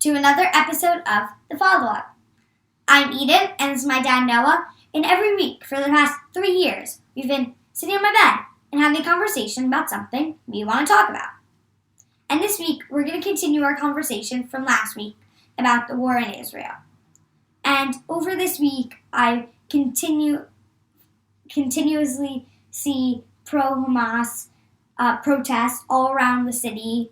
to another episode of The Follow-Up. I'm Eden, and this is my dad Noah, and every week for the past 3 years, we've been sitting on my bed and having a conversation about something we want to talk about. And this week, we're going to continue our conversation from last week about the war in Israel. And over this week, I continuously see pro-Hamas protests all around the city,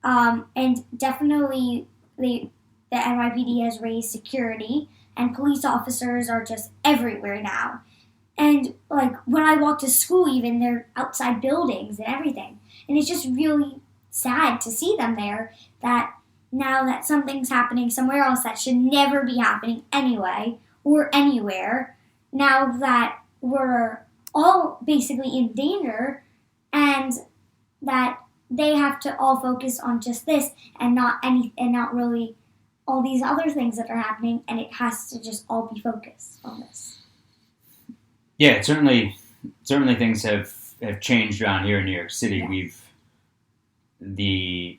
and definitely the NYPD has raised security, and police officers are just everywhere now. And like when I walk to school, even they're outside buildings and everything, and it's just really sad to see them there. That now that something's happening somewhere else that should never be happening anyway or anywhere, now that we're all basically in danger, and that they have to all focus on just this and not really all these other things that are happening, and it has to just all be focused on this. Yeah, certainly things have changed around here in New York City. Yeah.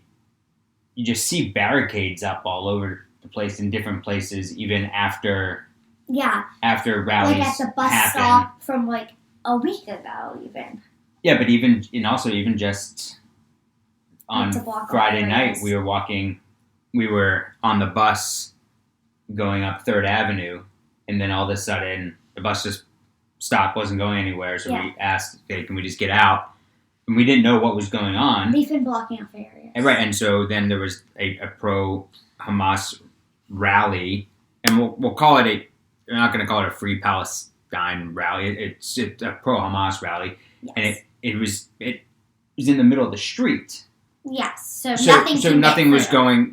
You just see barricades up all over the place in different places, even after rallies like at the bus happen. stop from like a week ago, even. Yeah, but even just on Friday night, we were on the bus going up 3rd Avenue, and then all of a sudden the bus just stopped, wasn't going anywhere, so we asked, okay, can we just get out? And we didn't know what was going on. They've been blocking off areas. Right, and so then there was a pro-Hamas rally, and we'll call it we're not going to call it a Free Palestine rally, it's a pro-Hamas rally, yes. And it was in the middle of the street. Yes, so nothing was going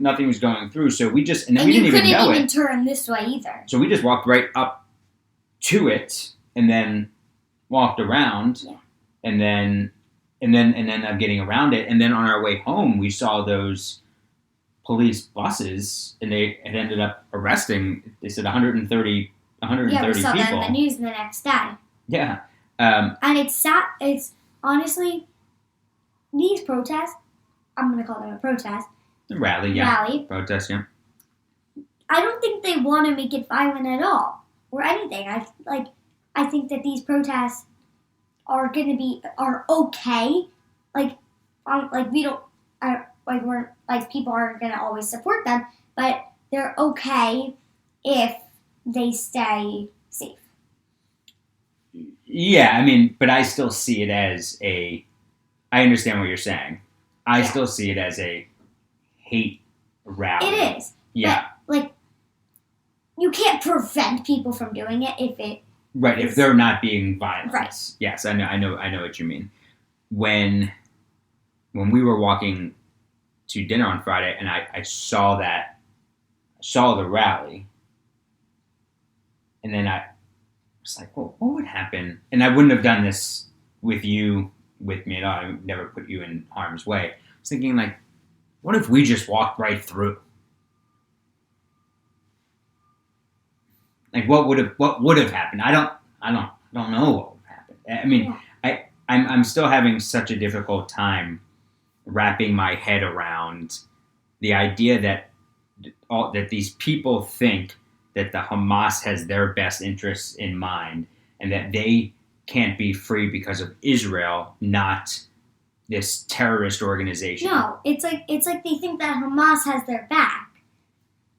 through. So we just we didn't even know it. And you couldn't even turn this way either. So we just walked right up to it, and then walked around, and then ended up getting around it. And then on our way home, we saw those police buses, and they had ended up arresting. They said 130 people. Yeah, we saw that in the news the next day. Yeah, and it's sad. It's honestly these protests. I'm going to call them a protest. Rally, yeah. Rally. Protest, yeah. I don't think they want to make it violent at all, or anything. I think that these protests are okay. People aren't going to always support them, but they're okay if they stay safe. Yeah, I mean, but I still see it as I understand what you're saying. I still see it as a hate rally. It is. Yeah. But, you can't prevent people from doing it if it... Right, if they're not being violent. Right. Yes, I know what you mean. When we were walking to dinner on Friday, and I saw the rally, and then I was like, well, what would happen? And I wouldn't have done this with me at all. I would never put you in harm's way. I was thinking, what if we just walked right through? What would have happened? I don't know what would happen. I mean, I'm still having such a difficult time wrapping my head around the idea that these people think that the Hamas has their best interests in mind, and that they can't be free because of Israel, not this terrorist organization. No, it's like they think that Hamas has their back,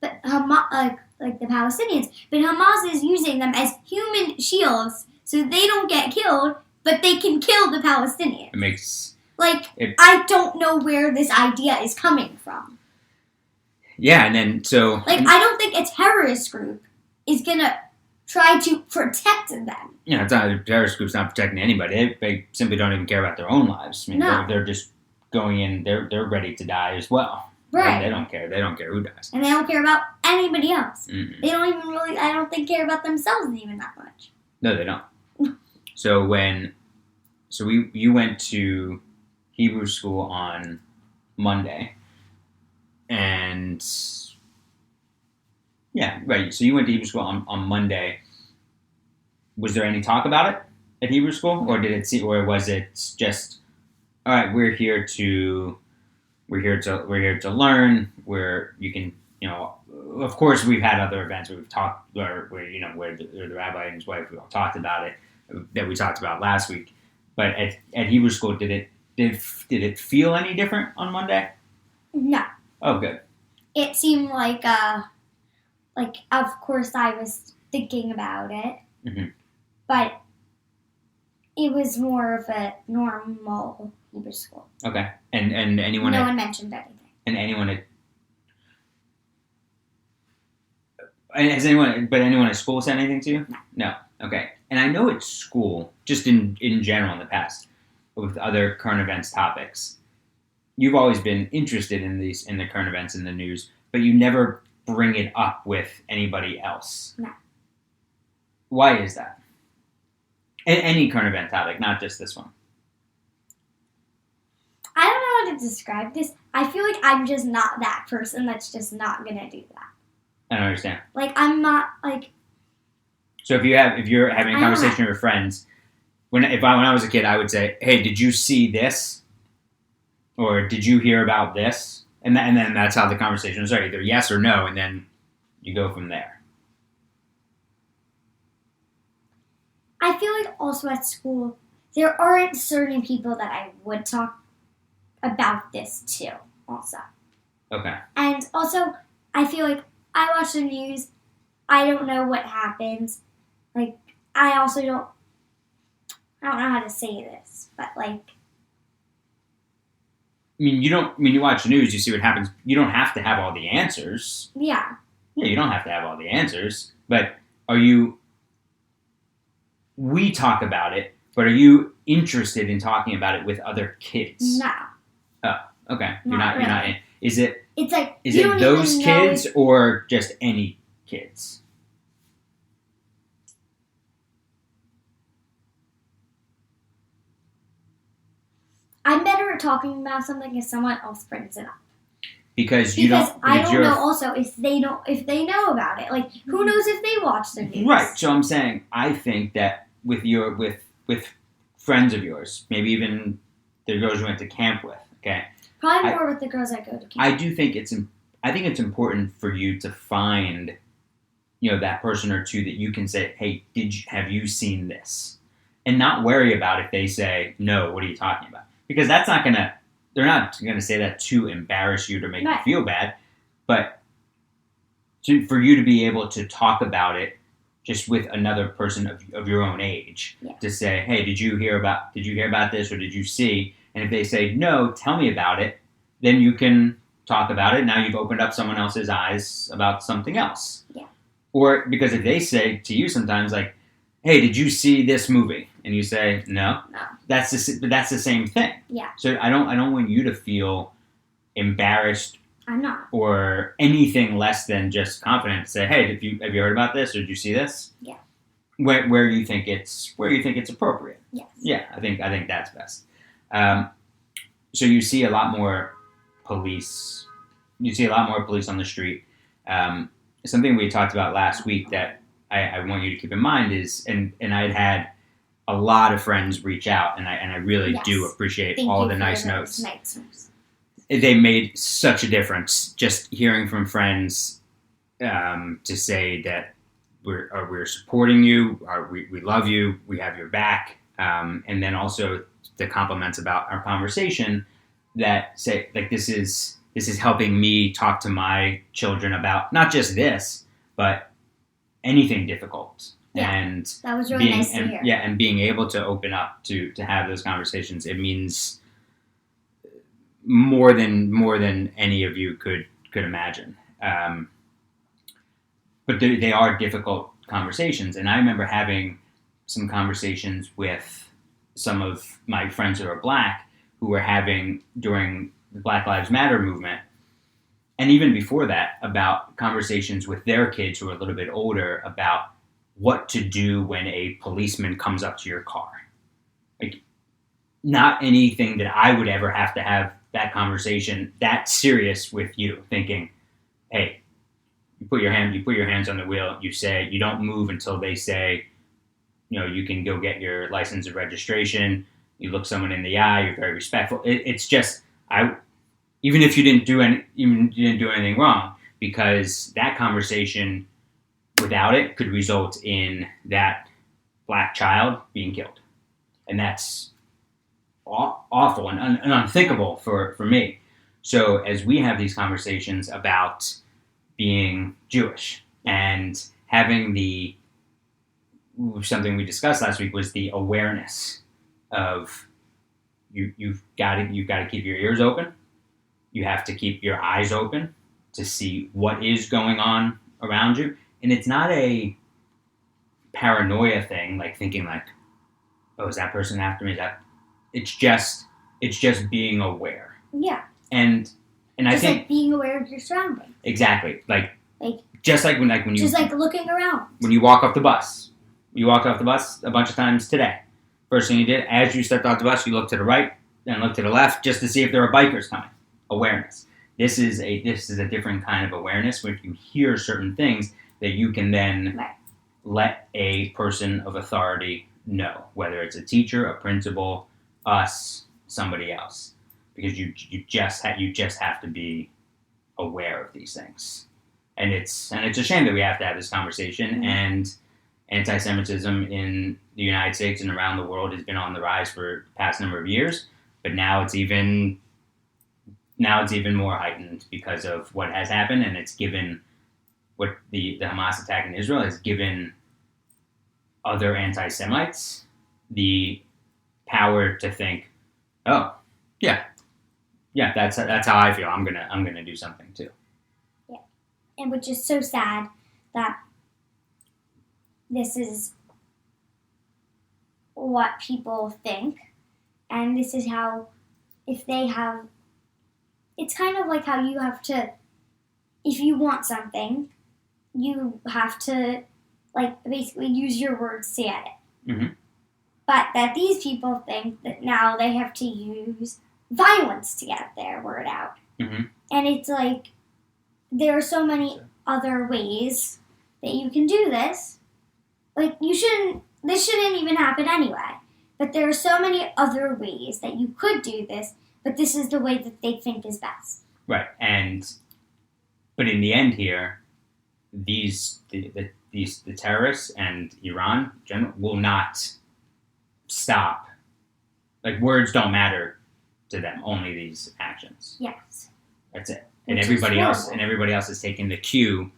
but Hamas, like the Palestinians, but Hamas is using them as human shields so they don't get killed, but they can kill the Palestinians. It makes I don't know where this idea is coming from. Yeah, and then so I don't think a terrorist group is gonna try to protect them. Yeah, it's not a terrorist group's not protecting anybody. They simply don't even care about their own lives. I mean, they're just going in. They're ready to die as well. Right. They don't care. They don't care who dies. And they don't care about anybody else. Mm-hmm. They don't even really. I don't think care about themselves even that much. No, they don't. So you went to Hebrew school on Monday, and yeah, right. So you went to Hebrew school on Monday. Was there any talk about it at Hebrew school, or was it just, all right, we're here to learn, where you can of course, we've had other events where we've talked, where the rabbi and his wife, we all talked about it, that we talked about last week. But at Hebrew school, did it feel any different on Monday? No. Oh, good. It seemed like of course I was thinking about it, Mm-hmm. but it was more of a normal Hebrew school. Okay. And anyone? No one mentioned anything. And anyone? Anyone at school said anything to you? No. Okay. And I know at school, just in general in the past, with other current events topics, you've always been interested in the current events in the news, but you never bring it up with anybody else. No. Why is that? Any current event topic, not just this one. I don't know how to describe this. I feel like I'm just not that person that's just not gonna do that. I don't understand. Like I'm not like. So if you're having a conversation with your friends, when I was a kid, I would say, "Hey, did you see this?" Or "Did you hear about this?" And then that's how the conversation starts, either yes or no, and then you go from there. I feel like also at school, there aren't certain people that I would talk about this to also. Okay. And also, I feel like I watch the news, I don't know what happens. Like, I don't know how to say this, but like. You watch the news, you see what happens. You don't have to have all the answers. Yeah. Yeah, you don't have to have all the answers. But we talk about it, but are you interested in talking about it with other kids? No. Oh, okay. Not You're not. really. Is it? It's like Is it those kids or just any kids? I'm better at talking about something if someone else brings it up. Because I don't know also if they know about it. Like, who knows if they watch the news? Right. So I'm saying I think that with friends of yours, maybe even the girls you went to camp with, okay? Probably more with the girls I go to camp. I do think it's important for you to find, that person or two that you can say, "Hey, have you seen this?" And not worry about if they say, "No, what are you talking about?" Because they're not going to say that to embarrass you to make you feel bad, but for you to be able to talk about it just with another person of your own age, to say, "Hey, did you hear about this, or did you see?" And if they say, "No, tell me about it," then you can talk about it. Now you've opened up someone else's eyes about something else. Yeah. Or because if they say to you sometimes like, "Hey, did you see this movie?" And you say, "No." No. That's the same thing. Yeah. So I don't want you to feel embarrassed. I'm not. Or anything less than just confident to say, "Hey, have you heard about this, or did you see this?" Yeah. Where you think it's appropriate. Yes. Yeah, I think that's best. So you see a lot more police. You see a lot more police on the street. Something we talked about last week that I want you to keep in mind is, and I'd had a lot of friends reach out, and I really do appreciate all the nice notes. They made such a difference. Just hearing from friends to say that we're supporting you, we love you, we have your back, and then also the compliments about our conversation that say like this is helping me talk to my children about not just this, but anything difficult. Yeah, and that was really nice to hear. Yeah, and being able to open up to have those conversations, it means more than any of you could imagine. But they are difficult conversations, and I remember having some conversations with some of my friends who are Black who were having during the Black Lives Matter movement, and even before that, about conversations with their kids who are a little bit older about what to do when a policeman comes up to your car. Like, not anything that I would ever have to have that conversation that serious with you, thinking, "Hey, you put your hands on the wheel, you say, you don't move until they say, you can go get your license and registration, you look someone in the eye, you're very respectful." It's just, even if you didn't do anything wrong, because that conversation, without it, could result in that black child being killed. And that's awful and unthinkable for me. So as we have these conversations about being Jewish and having something we discussed last week was the awareness of you've got to keep your ears open. You have to keep your eyes open to see what is going on around you. And it's not a paranoia thing, like thinking like, oh, is that person after me? It's just being aware. Yeah. And I think like being aware of your surroundings. Exactly. Like just like when you just like looking around. When you walk off the bus. You walked off the bus a bunch of times today. First thing you did, as you stepped off the bus, you looked to the right and looked to the left just to see if there were bikers coming. Awareness. This is a different kind of awareness where you hear certain things that you can then let a person of authority know, whether it's a teacher, a principal, us, somebody else, because you just have to be aware of these things, and it's a shame that we have to have this conversation. Mm-hmm. And anti-Semitism in the United States and around the world has been on the rise for the past number of years, but now it's even more heightened because of what has happened, and it's given what the Hamas attack in Israel has given other anti-Semites the power to think, oh, yeah, that's how I feel. I'm gonna do something too. Yeah, and which is so sad that this is what people think, and this is how, if they have, it's kind of like how you have to, if you want something, you have to, like, basically use your words to get it. Mm-hmm. But that these people think that now they have to use violence to get their word out. Mm-hmm. And it's like, there are so many other ways that you can do this. Like, this shouldn't even happen anyway. But there are so many other ways that you could do this, but this is the way that they think is best. Right. But in the end here, the terrorists and Iran in general will not stop. Like, words don't matter to them, only these actions. Yes. That's it. And everybody else is taking their cue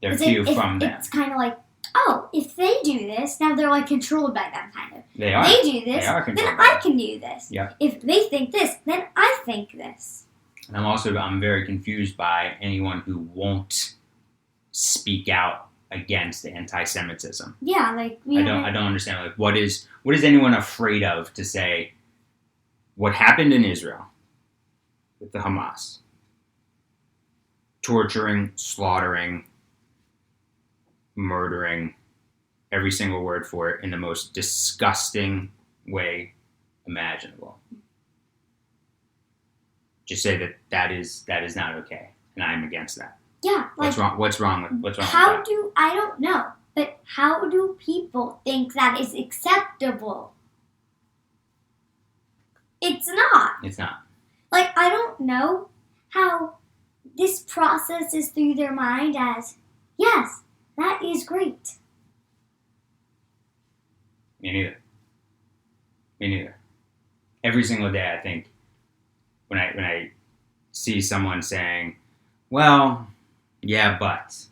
from them. It's kind of like, oh, if they do this, now they're like controlled by them, kind of. They are. They do this, then I can do this. Yeah. If they think this, then I think this. And I'm very confused by anyone who won't speak out against anti-Semitism. Yeah, like I don't understand. Like, what is anyone afraid of to say? What happened in Israel with the Hamas, torturing, slaughtering, murdering, every single word for it in the most disgusting way imaginable. Just say that is not okay, and I am against that. Yeah. Like, what's wrong with that? I don't know, but how do people think that is acceptable? It's not. It's not. Like, I don't know how this processes through their mind as, yes, that is great. Me neither. Every single day, I think, when I see someone saying, well, yeah, but,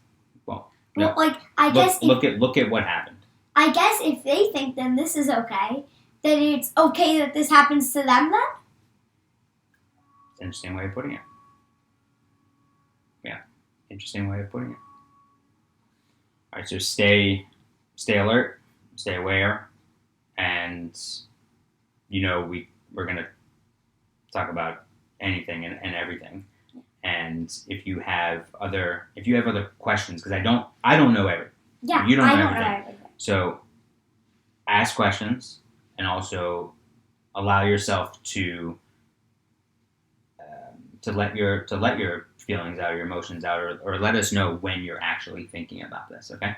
well, no, like, I guess look at what happened. I guess if they think then this is okay, then it's okay that this happens to them then? It's an interesting way of putting it. Yeah, interesting way of putting it. All right, so stay alert, stay aware, and we're going to talk about anything and everything. And if you have other questions, because I don't know everything. Yeah, you don't I know don't everything. know everything. So ask questions and also allow yourself to let your feelings out, your emotions out, or let us know when you're actually thinking about this. Okay.